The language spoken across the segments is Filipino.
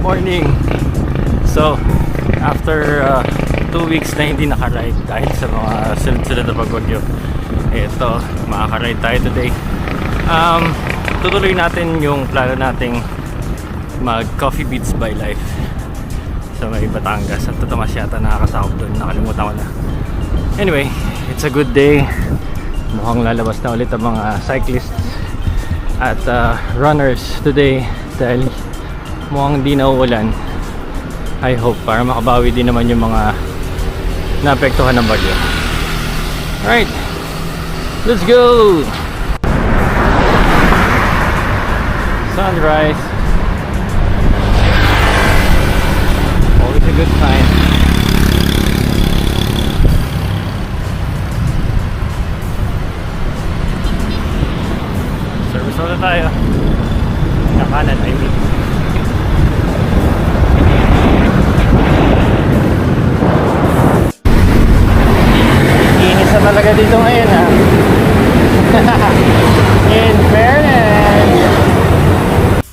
morning. So, after 2 weeks na hindi naka-ride dahil sa mga sunod-sunod na pagbagyo, ito, makaka-ride tayo today. Tutuloy natin yung plano nating mag Coffee Beats by Life sa may Batangas. At Tomas yata nakakasakop doon, nakalimutan ko na. Anyway, it's a good day. Mukhang lalabas na ulit ang mga cyclists at runners today dahil mukhang di na uulan. I hope para makabawi din naman yung mga naapektuhan ng bagyo. Alright, let's go! Sunrise, always a good sign. Service ulit tayo. Kanan, I mean. Inis na talaga dito ngayon, ha. In fairness,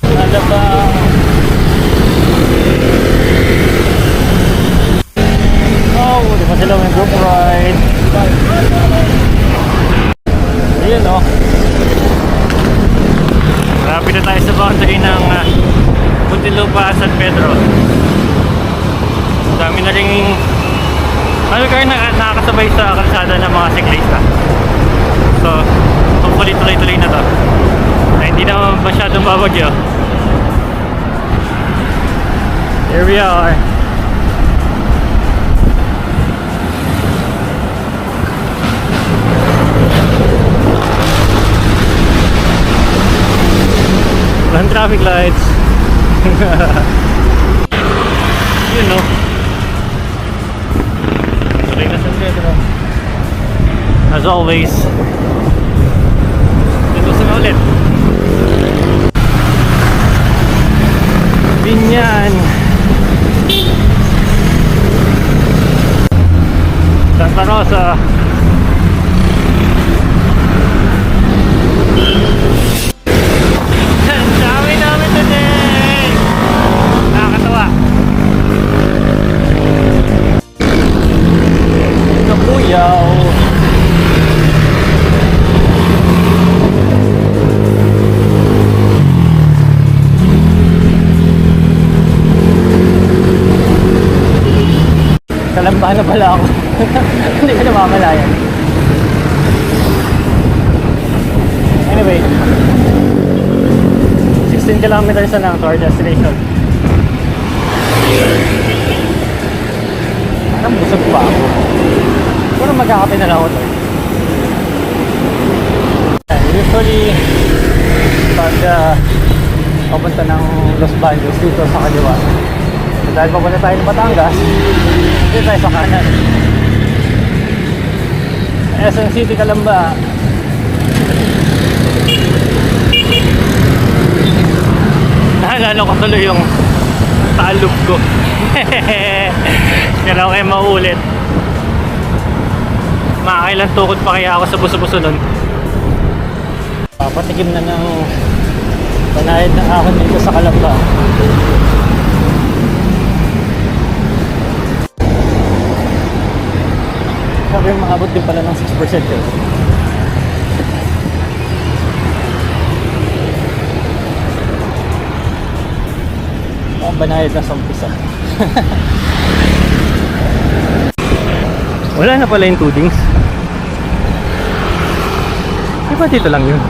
ano ba? Oh, di pa sila may group ride. Ayun, oh. Malapit na tayo sa boundary ng Muntinlupa, San Pedro. Dami na rin nakakasabay sa kalsada ng mga siklista. So, hopefully tuloy-tuloy na to. Ay, hindi na masyadong babagyo. Here we are. Walang traffic lights. You know. Tuloy na San Pedro. As always. Dito sa ulit. Binyan. Santa Rosa. Kalambahan na pala ako. Hindi ko namamalayan. Anyway, 16 kilometers na lang to our destination. Parang busog pa ako. Puro magkakape na lang ako to. Usually pag papunta ng Los Baños dito sa kaliwa, dahil papunta tayo ng Batangas, dito tayo sa kanan. SM City, Calamba. Naalala ko tuloy yung talog ko. Kailangan kayo maulit. Makakailan tukod pa kaya ako sa buso-buso nun. Patikim na ng panahid ng ahon dito sa Calamba. Sabi maabot din pala ng 6% yun. Banayad na sa umpisa. Wala na pala yung tudings. Di ba dito lang yun?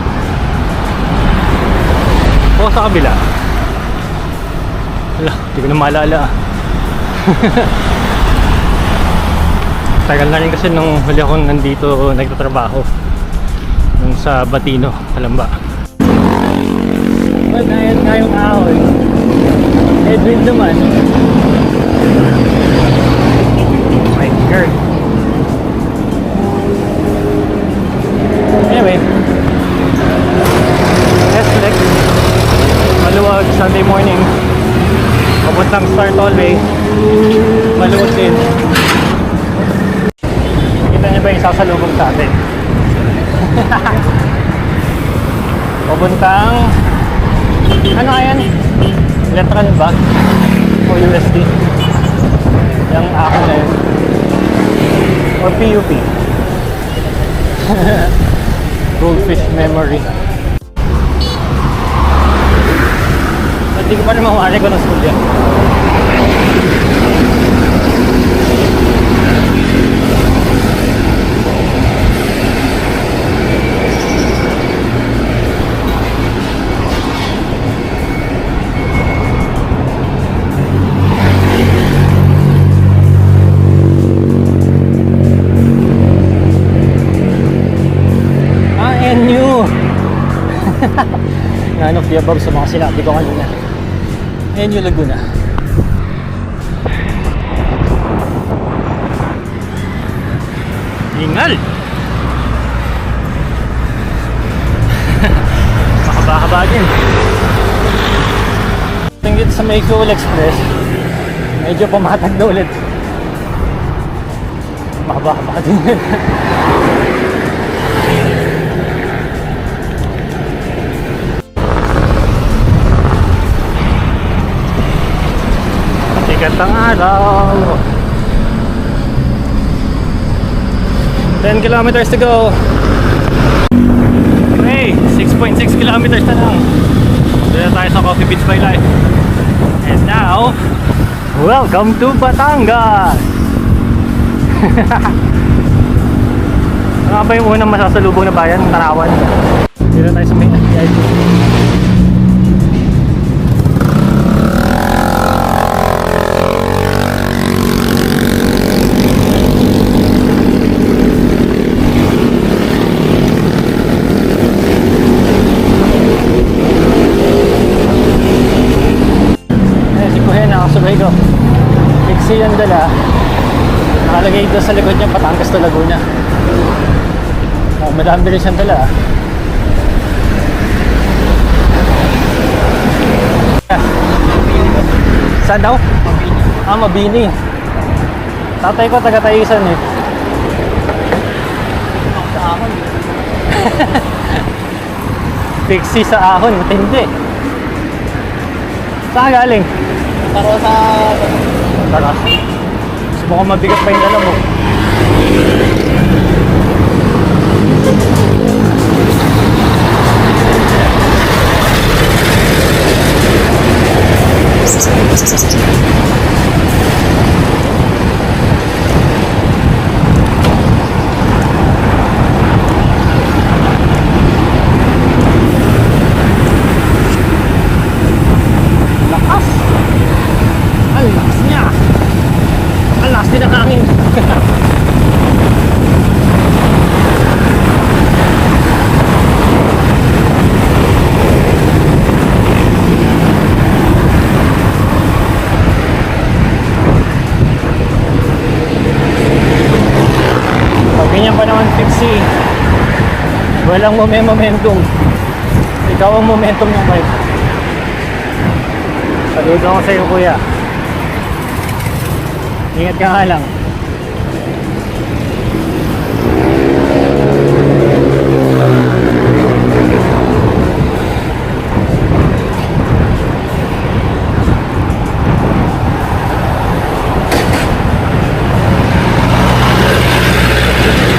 O sa kabila? Wala, hindi ko na maalala. Tagal na rin kasi nung huli akong nandito nagtatrabaho nung sa Batino, Calamba. Banayad nga yung ahon. Headwind naman. My God. Anyway, S-Flex maluwag Sunday morning papuntang Star Tollway, maluwag din. Kita niyo ba yung sasalubong sa atin? Papuntang ano yan? Letran ba? o USD. Yung akin na yun. Or PUP. Goldfish memory. Hindi ko pa naman mawari ko ng school yan. NU. None of the above sa mga sinabi ko kanina. NU Laguna. Ingal! Makabahaba din. Tingin sa may Cool Express, medyo pumatag na ulit. Makabahaba din. Gandang araw. 10 kilometers to go. Okay, 6.6 kilometers na lang. Dito tayo sa Coffee Beach by Life. And now, welcome to Batangas. Ano ba yung unang masasalubong na bayan? Tarawan. Dito tayo sa main VIP. Sabay ko, fixie yung dala. Nakalagay doon sa likod niya, Batangas to Laguna. Madami rin siyang dala. Saan daw? Mabini. Mabini. Tatay ko taga-Taisan eh. Sa ahon. Fixie sa ahon, matindi. Saan galing? Taro sa... Taras. Gusto mo mabigat pa yung dala mo. Ganyan pa naman fixie. Walang momentum. Ikaw ang momentum ng bike. Saludo ako sa iyo, kuya. Ingat ka nga lang.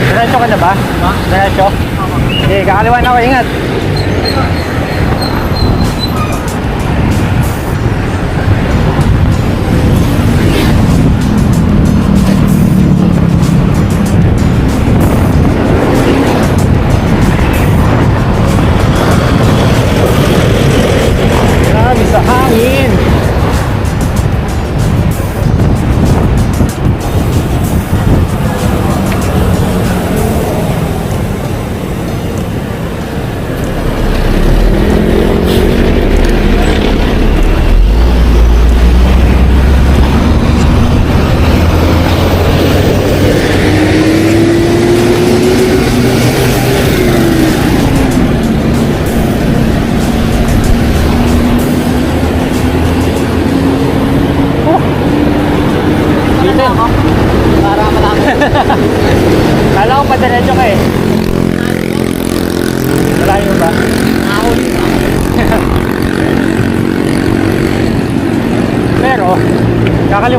Diretso ka na ba? Ha? Diretso? Okay, kakaliwan ako. Ingat! Grabe sa hangin!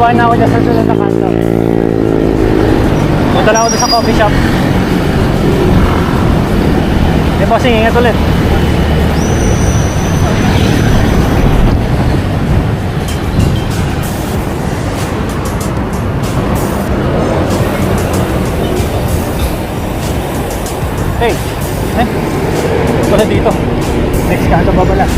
Bababa na ako dyan sa sunod na kanto. Punta lang ako doon sa coffee shop. Di ba, ingat ulit. Hey, wala dito. Next kanto ba pala?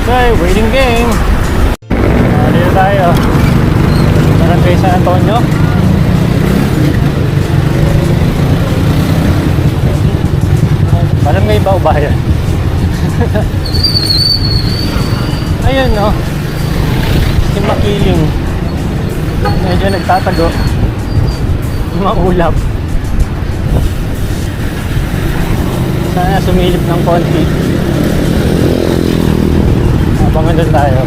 Okay, waiting game. Dito tayo. Barangay San Antonio. Barangay ba o bayan? Ayun, no? Si Makiling. Medyo nagtatago. Maulap. Sana sumilip ng konti. Habang nandun tayo.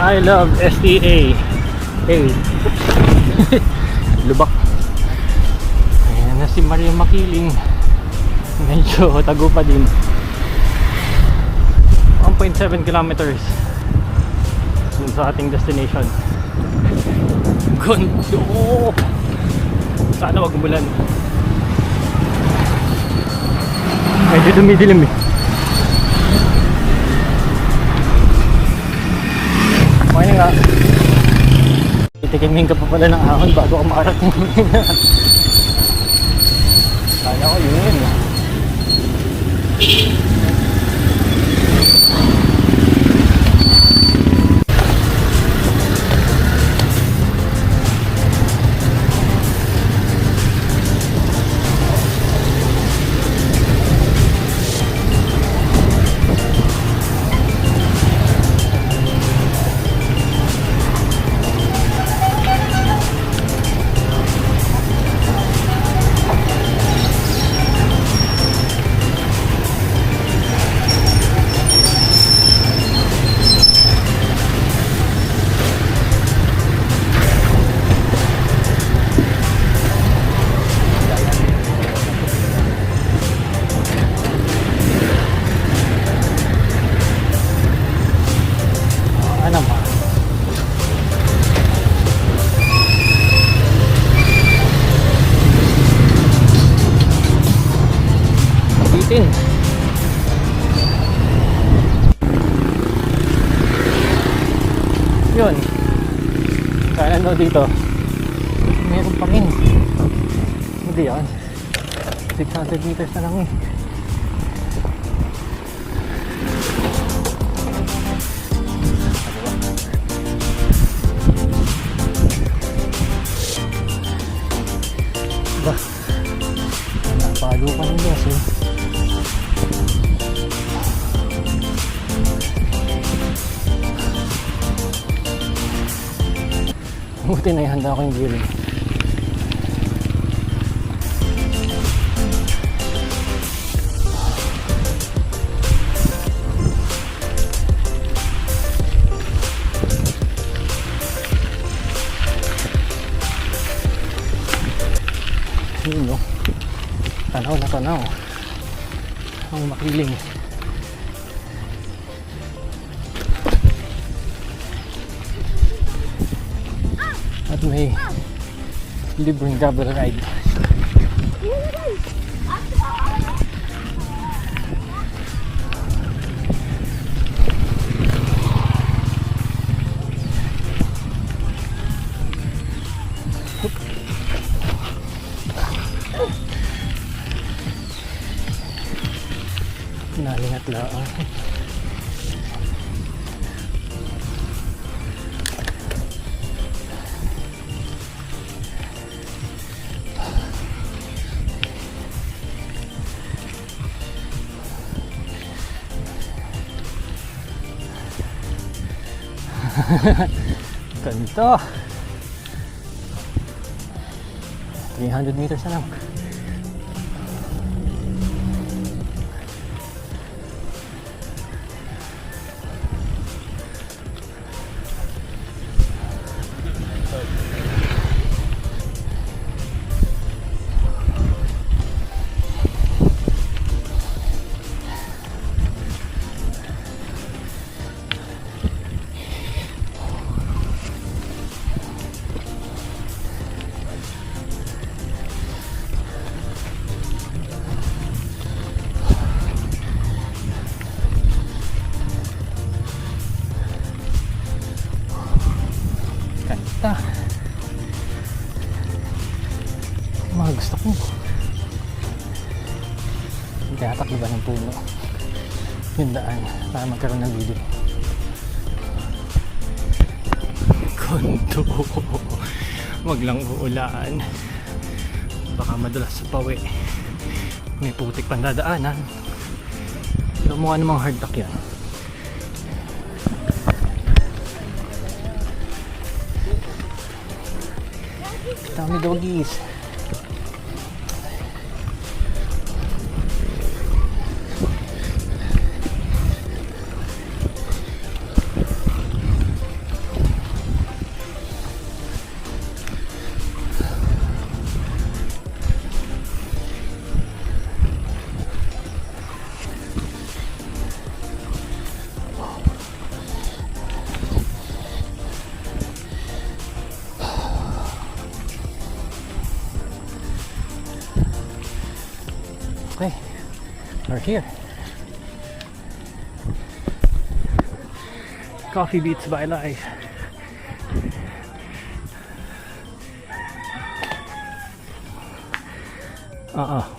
I love STA. Hey. Lubak. Ayan na si Maria Makiling. Medyo tago pa din. 1.7 kilometers sa ating destination. Gondo! Sana wag umulan. Medyo dumidilim eh. Morning nga. Titikimin ka pa pala ng ahon bago ka makarating. Kaya ko yun eh. Yun. Kaya ano dito? Meron pa rin. Hindi yan. 600 meters na lang eh. Ba? Napalo pa ng gas eh. Buti na ihanda ko yung grilling. Yun no, tanaw na tanaw ang Makiling. At may libreng double ride. Nalingat lang. Ganito. 300 meters na lang. mga gusto ko. Tinatakbo ba ng puno yung daan para magkaroon ng video. Kondo. Wag lang uulan. Baka madulas sa pawi. May putik pang dadaanan. Pero mukha namang hardtack yan. Dami doggies. Okay, we're here. Coffee Beats by Life.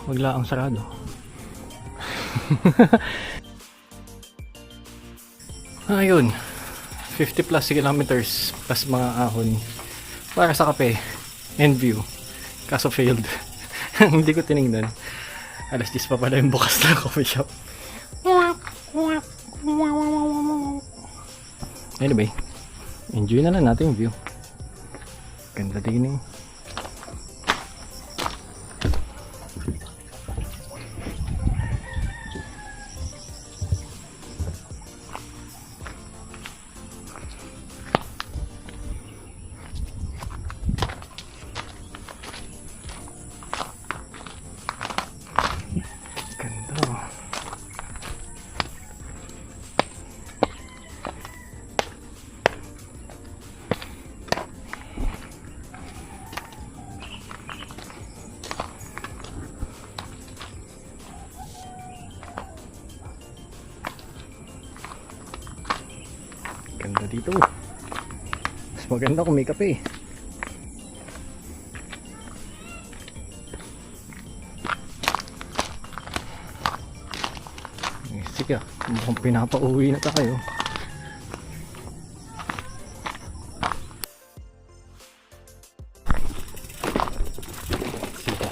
Wag lang ang sarado. Ayun, 50 plus kilometers plus mga ahon para sa kape and view. Kaso failed. Hindi ko tinignan. Alas 10 pa pala yung bukas na coffee shop. Anyway, enjoy na lang natin yung view. Ganda din eh. Ganda dito. Mas maganda kung may kape. Sige, mukhang pinapauwi na tayo. Sige,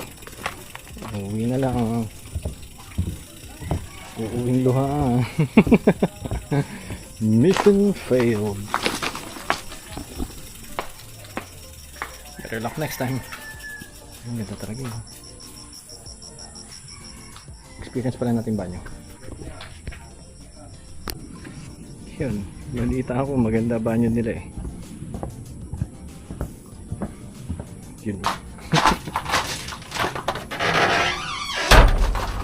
uuwi na lang. Uuwing luha. Mission failed. Better luck next time. Ang ganda talaga yun. Experience pala natin banyo. Yun, malita ako, maganda banyo nila eh. Yun.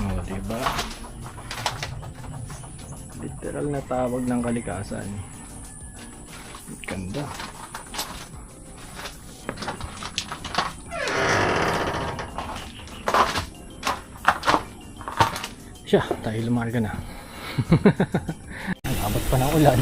Oh, diba? Literal na tawag ng kalikasan. Ganda. Siya, tayo lumarga na. Abot pa ng ulan.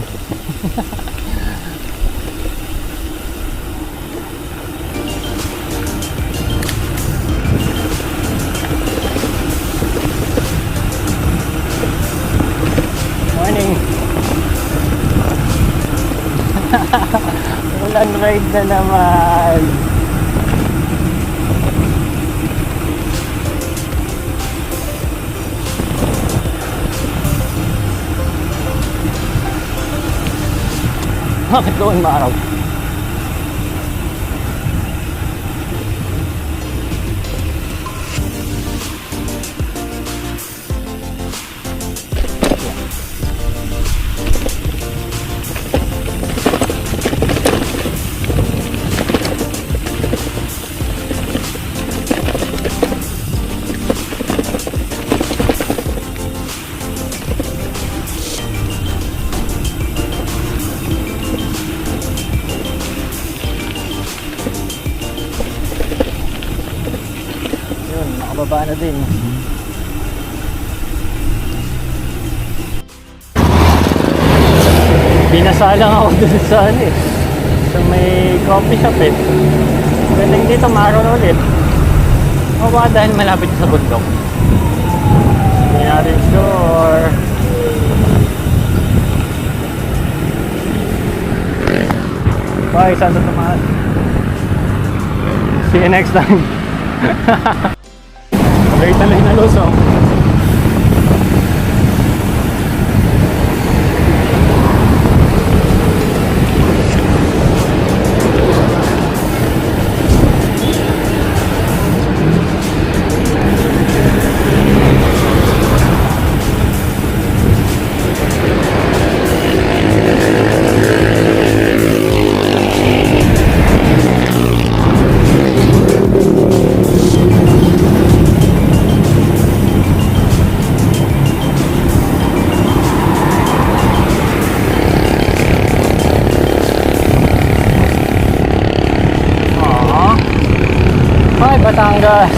Morning. Ulan ride na naman. Bakit doon maaraw? Baba na din. Binasalang ako dun sa ano eh, sa may coffee shop eh. Pwedeng dito maroon ulit. O baka dahil malapit sa bundok. Hindi natin sure. Bye, Santo Tomas. See you next time. Late na na Luzon. Ay, Batangas.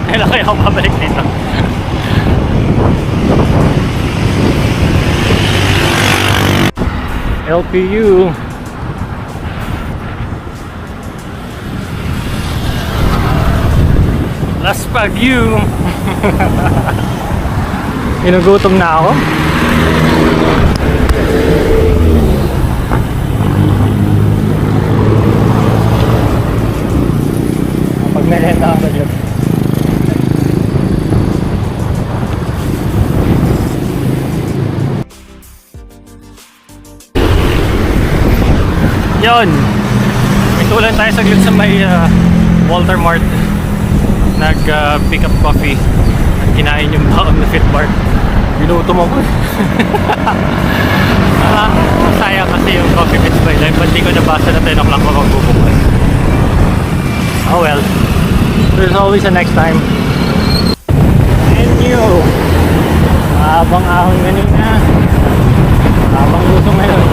Kailan kaya ako babalik dito? LPU. Las Pagyu. Inugutom na ako. Pag-merenda ako dyan. Yun! Itulan tayo saglit sa may Walter Mart. Nag-pick up coffee. At kinain yung baon na fit bar. Binutom ako. Masaya kasi yung Coffee Beats by Life. Ba't di ko nabasa na 10 o'clock ako bubukas? Oh well, there's always a next time. And you, habang ahon kanina, habang luto ngayon.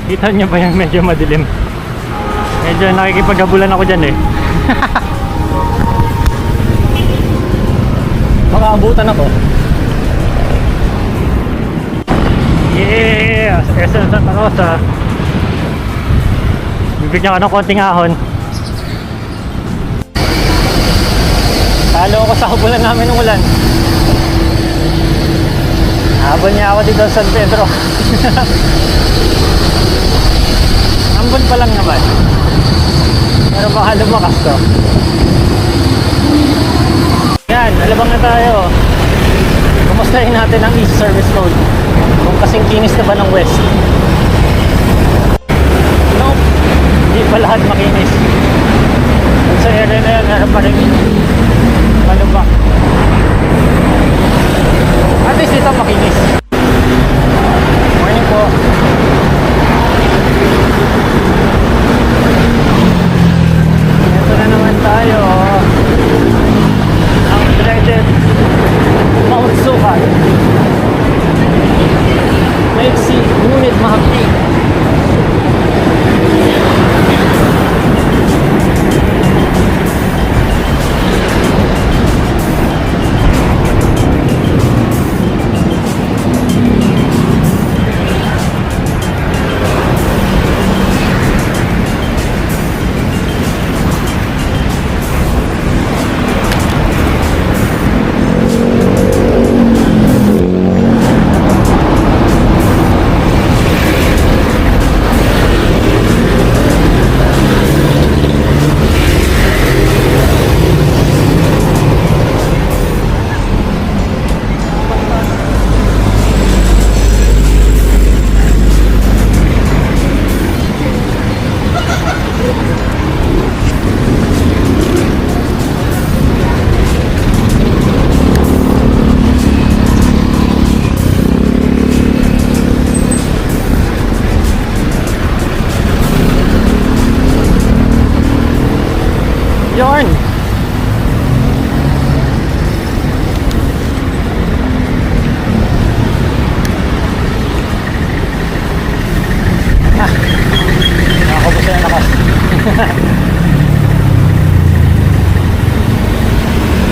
Kita niyo ba yung medyo madilim? Medyo nakikipaghabulan ako dyan eh. Baka abutan ako. Yeah! SM Santa Rosa. Bibigyan ka ng konting ahon. Talo ako sa habulan namin ng ulan. Habol niya ako dito sa San Pedro. Ambon pa lang naman. Pero baka lumakas to. Yan, alabang na tayo. Kumustahin natin ang East Service Road. Kung kasing kinis na ba ng West. Nope, hindi pa lahat makinis. Kung sa area na yan, meron pa rin malubak. At least dito makinis. Morning po. Ito na naman tayo. Ang dreaded Mount Sukat. Maiksi, ngunit mahapdi.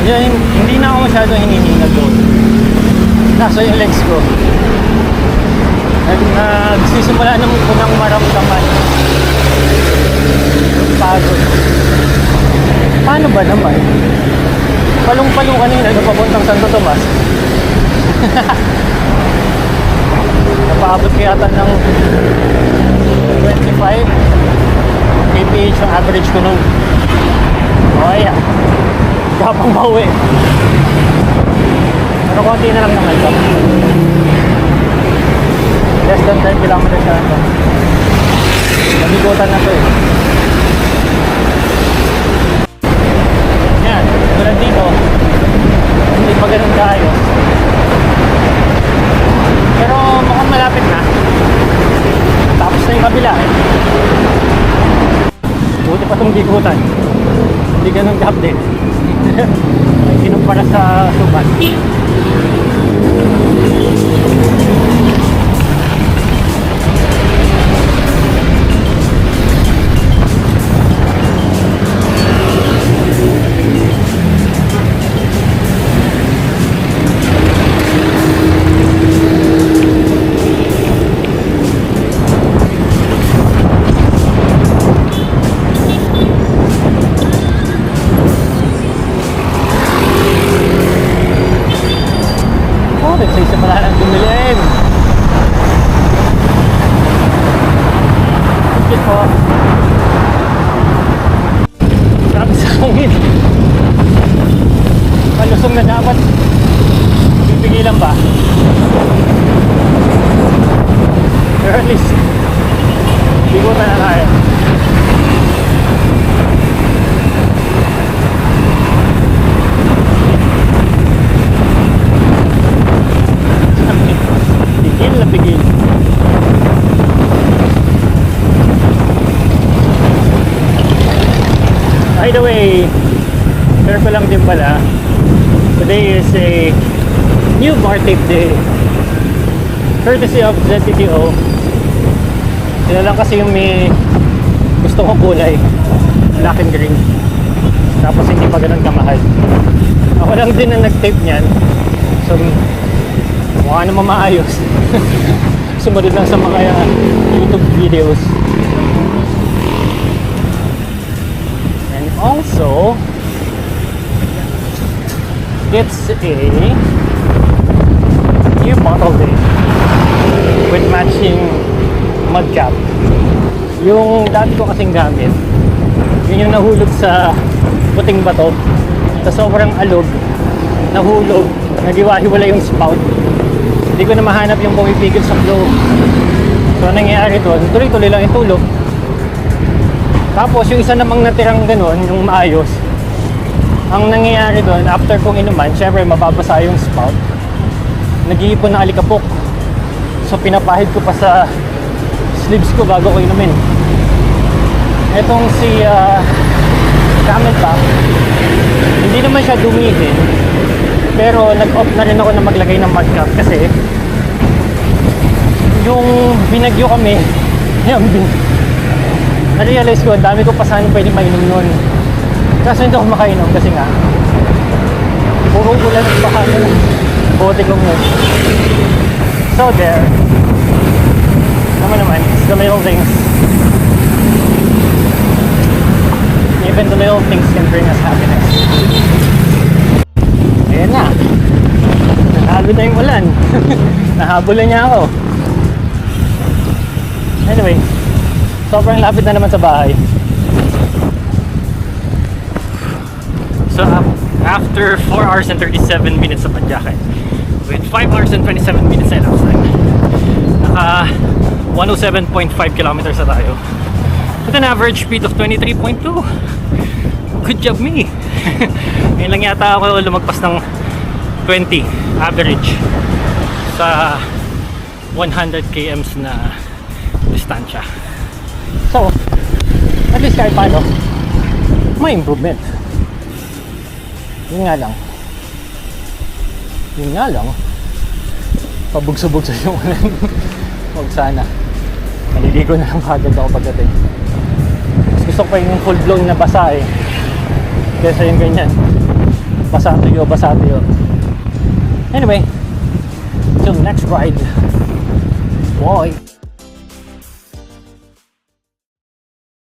Hindi na ako masyadong hinihingal doon. Kaso yung legs ko nagsisimula naman ko ng maramdaman pagod. Paano ba naman? Palong-palong kanina na papuntang Santo Tomas. Napaabot kaya yata ng 25 kph ang average ko nun. Oh yeah, kapang bawi. Pero konti na lang naman ito. Less than 10 kilometers na ito. Nabigutan na ito eh. Yan, tulad dito, hindi pa ganun kaayos. Pero mukhang malapit na. Tapos na yung kabila eh. Buti pa itong bigutan. Hindi ganun ka-update. Kinumpara sa Subat. Nagsisimula ng dumilim. Bakit po? Grabe sa hangin. Malusong na dapat. Pipigilan ba? Pero at least bigutan na tayo. Pigil. By the way, share ko lang din pala, today is a new bar tape day courtesy of ZTTO. Sila lang kasi yung may gusto kong kulay, black and green, tapos hindi pa ganun kamahal. Ako lang din ang nag-tape nyan, so mukha naman maayos. Sumunod lang sa mga YouTube videos. And also, it's a new bottle day with matching mud cap. Yung dati ko kasing gamit, yun yung nahulog sa puting bato, sa sobrang alog, nahulog, nagiwa-hiwala yung spout. Hindi ko na mahanap yung pumipigil sa flow. So nangyayari doon, tuloy-tuloy lang yung tulog. Tapos yung isa namang natirang ganun, yung maayos, ang nangyayari doon, after kong inuman, syempre mababasa yung spout, nag-iipon ng alikabok. So pinapahid ko pa sa sleeves ko bago ko inumin. Etong si Camelback, hindi naman siya dumihin, pero nag-off na rin ako na maglagay ng mud cap kasi yung binagyo kami, na-realize ko, ang dami ko pa sana pwede mainom nun. Kaso hindi ako makainom kasi nga puro ulan at baka ng bote kong yun. So there, naman, it's the little things. Even the little things can bring us happiness. Ayan na, nahalo na yung ulan. Nahabulan niya ako. Anyway, sobrang lapit na naman sa bahay. So after 4 hours and 37 minutes sa Padyakan, with 5 hours and 27 minutes na elapsed time, naka 107.5 kilometers na tayo with an average speed of 23.2. Good job me. Ngayon lang yata ako lumagpas ng 20 average sa 100 kms na distansya. So at least kahit paano may improvement. Yun nga lang pabugso-bugso yung ulan. Huwag sana, maliligo na lang kagad ako pagdating. Gusto ko pa yung full blown na basa eh, kesa yung ganyan basa tuyo. Anyway, till next ride. Bye.